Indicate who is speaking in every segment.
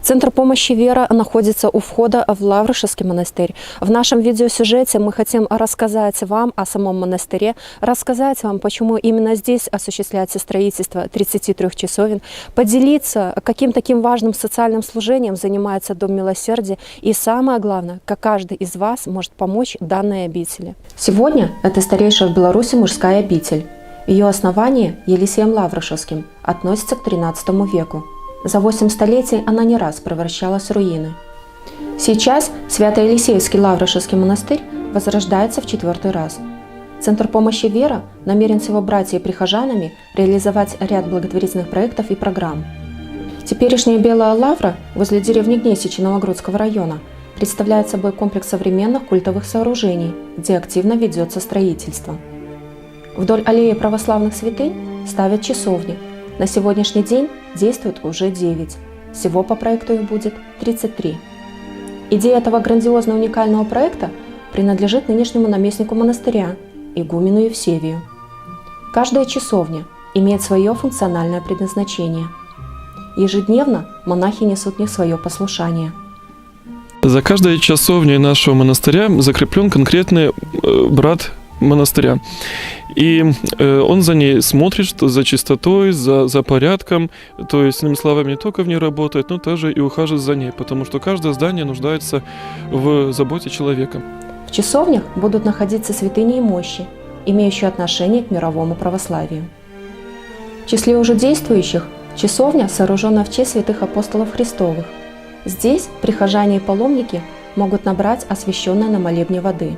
Speaker 1: Центр помощи «Вера» находится у входа в Лаврышевский монастырь. В нашем видеосюжете мы хотим рассказать вам о самом монастыре, рассказать вам, почему именно здесь осуществляется строительство 33 часовен, поделиться, каким таким важным социальным служением занимается Дом Милосердия и, самое главное, как каждый из вас может помочь данной обители. Сегодня это старейшая в Беларуси мужская обитель. Ее основание Елисеем Лаврышевским относится к XIII веку. За 8 столетий она не раз превращалась в руины. Сейчас Свято-Елисеевский Лаврышевский монастырь возрождается в 4-й раз. Центр помощи «Вера» намерен с его братьями и прихожанами реализовать ряд благотворительных проектов и программ. Теперешняя Белая Лавра возле деревни Гнесичи Новогрудского района представляет собой комплекс современных культовых сооружений, где активно ведется строительство. Вдоль аллеи православных святынь ставят часовни. На сегодняшний день действует уже 9. Всего по проекту их будет 33. Идея этого грандиозно уникального проекта принадлежит нынешнему наместнику монастыря, игумену Евсевию. Каждая часовня имеет свое функциональное предназначение. Ежедневно монахи несут в них свое послушание.
Speaker 2: За каждой часовней нашего монастыря закреплен конкретный брат монастыря. И он за ней смотрит, за чистотой, за порядком. То есть, иными словами, не только в ней работает, но также и ухаживает за ней, потому что каждое здание нуждается в заботе человека.
Speaker 1: В часовнях будут находиться святыни и мощи, имеющие отношение к мировому православию. В числе уже действующих часовня, сооруженная в честь святых апостолов Христовых. Здесь прихожане и паломники могут набрать освященной на молебне воды.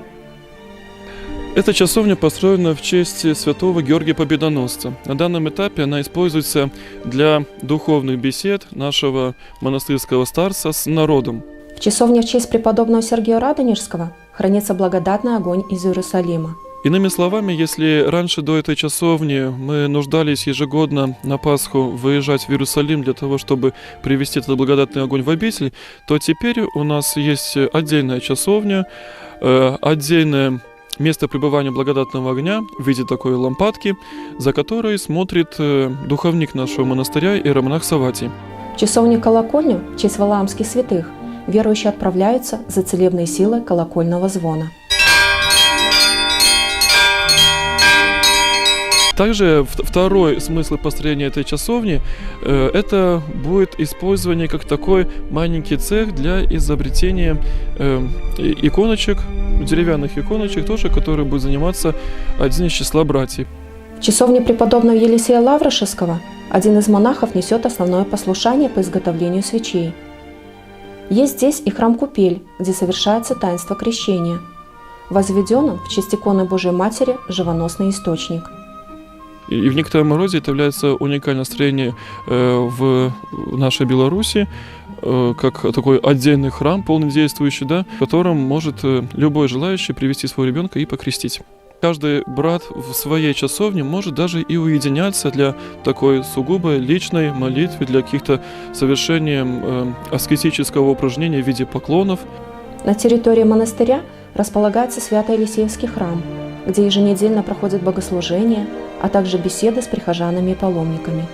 Speaker 2: Эта часовня построена в честь святого Георгия Победоносца. На данном этапе она используется для духовных бесед нашего монастырского старца с народом.
Speaker 1: В часовне в честь преподобного Сергия Радонежского хранится благодатный огонь из Иерусалима.
Speaker 2: Иными словами, если раньше до этой часовни мы нуждались ежегодно на Пасху выезжать в Иерусалим для того, чтобы привести этот благодатный огонь в обитель, то теперь у нас есть отдельная часовня, отдельное место пребывания благодатного огня в виде такой лампадки, за которой смотрит духовник нашего монастыря иеромонах Савватий.
Speaker 1: В часовню-колокольню в честь валаамских святых верующие отправляются за целебной силой колокольного звона.
Speaker 2: Также второй смысл построения этой часовни – это будет использование как такой маленький цех для изобретения иконочек, деревянных иконочек, тоже, который будет заниматься один из числа братьев.
Speaker 1: В часовне преподобного Елисея Лаврышевского один из монахов несет основное послушание по изготовлению свечей. Есть здесь и храм-купель, где совершается таинство крещения. Возведен он в честь иконы Божией Матери «Живоносный источник».
Speaker 2: И в некотором роде это является уникальное строение в нашей Беларуси, как такой отдельный храм, полный действующий, да, в котором может любой желающий привести своего ребенка и покрестить. Каждый брат в своей часовне может даже и уединяться для такой сугубо личной молитвы, для каких-то совершения аскетического упражнения в виде поклонов.
Speaker 1: На территории монастыря располагается Свято-Елисеевский храм, где еженедельно проходят богослужения, а также беседы с прихожанами и паломниками.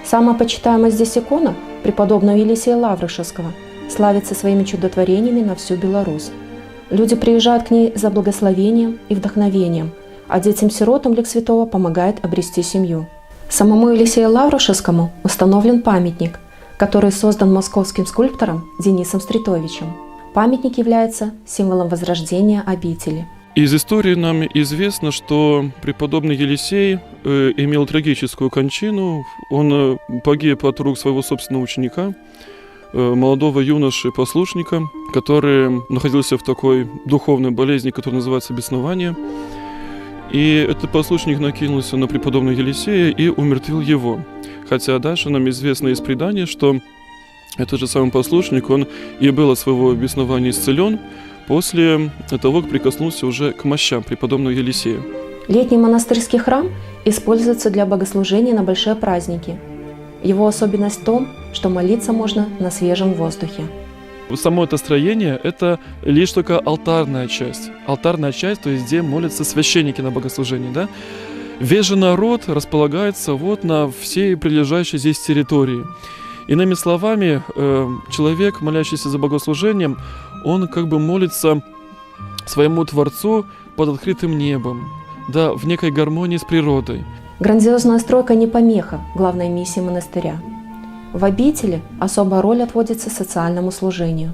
Speaker 1: Самая почитаемая здесь икона преподобного Елисея Лаврышевского славится своими чудотворениями на всю Беларусь. Люди приезжают к ней за благословением и вдохновением, а детям-сиротам лик святого помогает обрести семью. Самому Елисею Лаврышевскому установлен памятник, который создан московским скульптором Денисом Стритовичем. Памятник является символом возрождения обители.
Speaker 2: Из истории нам известно, что преподобный Елисей имел трагическую кончину. Он погиб от рук своего собственного ученика, молодого юноши-послушника, который находился в такой духовной болезни, которая называется беснование. И этот послушник накинулся на преподобного Елисея и умертвил его. Хотя дальше нам известно из преданий, что этот же самый послушник, он и был от своего беснования исцелен, после того, как прикоснулся уже к мощам преподобного Елисея.
Speaker 1: Летний монастырский храм используется для богослужения на большие праздники. Его особенность в том, что молиться можно на свежем воздухе.
Speaker 2: Само это строение – это лишь только алтарная часть. Алтарная часть, то есть где молятся священники на богослужении, да? Весь же народ располагается вот на всей прилежащей здесь территории. Иными словами, человек, молящийся за богослужением, он как бы молится своему Творцу под открытым небом, да, в некой гармонии с природой.
Speaker 1: Грандиозная стройка не помеха главной миссии монастыря. В обители особая роль отводится социальному служению.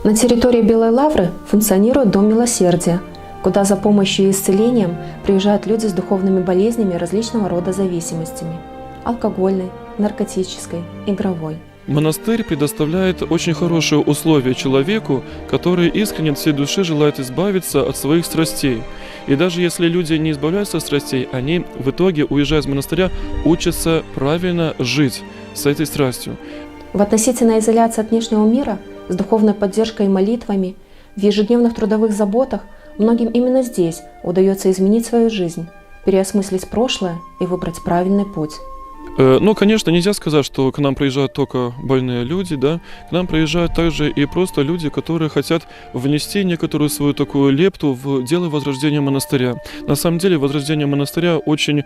Speaker 1: На территории Белой Лавры функционирует Дом Милосердия, куда за помощью и исцелением приезжают люди с духовными болезнями и различного рода зависимостями – алкогольной, наркотической, игровой.
Speaker 2: Монастырь предоставляет очень хорошие условия человеку, который искренне от всей души желает избавиться от своих страстей. И даже если люди не избавляются от страстей, они в итоге, уезжая из монастыря, учатся правильно жить с этой страстью.
Speaker 1: В относительной изоляции от внешнего мира, с духовной поддержкой и молитвами, в ежедневных трудовых заботах многим именно здесь удается изменить свою жизнь, переосмыслить прошлое и выбрать правильный путь.
Speaker 2: Ну, конечно, нельзя сказать, что к нам приезжают только больные люди, да. К нам приезжают также и просто люди, которые хотят внести некоторую свою такую лепту в дело возрождения монастыря. На самом деле, возрождение монастыря очень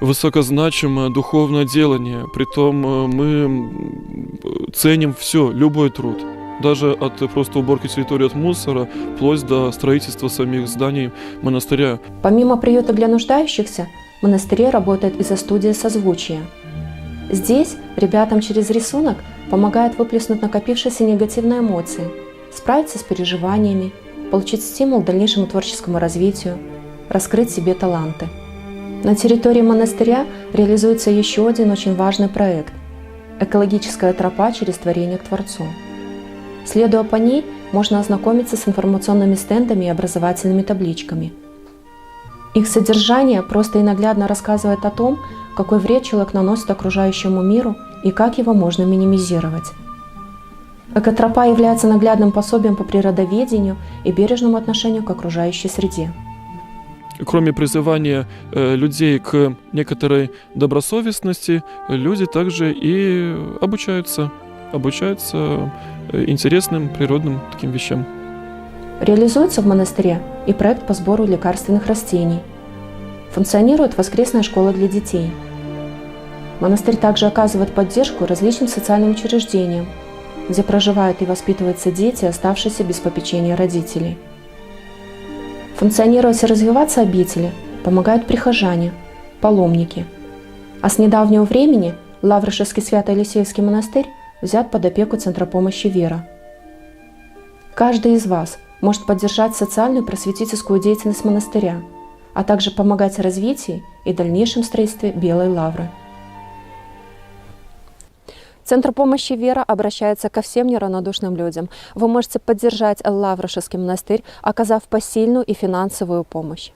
Speaker 2: высокозначимое духовное делание. Притом мы ценим все, любой труд. Даже от просто уборки территории от мусора, вплоть до строительства самих зданий монастыря.
Speaker 1: Помимо приюта для нуждающихся, в монастыре работает и студия созвучия. Здесь ребятам через рисунок помогает выплеснуть накопившиеся негативные эмоции, справиться с переживаниями, получить стимул к дальнейшему творческому развитию, раскрыть себе таланты. На территории монастыря реализуется еще один очень важный проект – экологическая тропа через творение к Творцу. Следуя по ней, можно ознакомиться с информационными стендами и образовательными табличками. Их содержание просто и наглядно рассказывает о том, какой вред человек наносит окружающему миру и как его можно минимизировать. Экотропа является наглядным пособием по природоведению и бережному отношению к окружающей среде.
Speaker 2: Кроме призывания людей к некоторой добросовестности, люди также и обучаются интересным природным таким вещам.
Speaker 1: Реализуется в монастыре и проект по сбору лекарственных растений. Функционирует воскресная школа для детей. Монастырь также оказывает поддержку различным социальным учреждениям, где проживают и воспитываются дети, оставшиеся без попечения родителей. Функционировать и развиваться обители помогают прихожане, паломники. А с недавнего времени Лаврышевский Свято-Елисеевский монастырь взят под опеку Центра помощи «Вера». Каждый из вас может поддержать социальную и просветительскую деятельность монастыря, а также помогать в развитии и дальнейшем строительстве Белой Лавры. Центр помощи «Вера» обращается ко всем неравнодушным людям. Вы можете поддержать Лаврышевский монастырь, оказав посильную и финансовую помощь.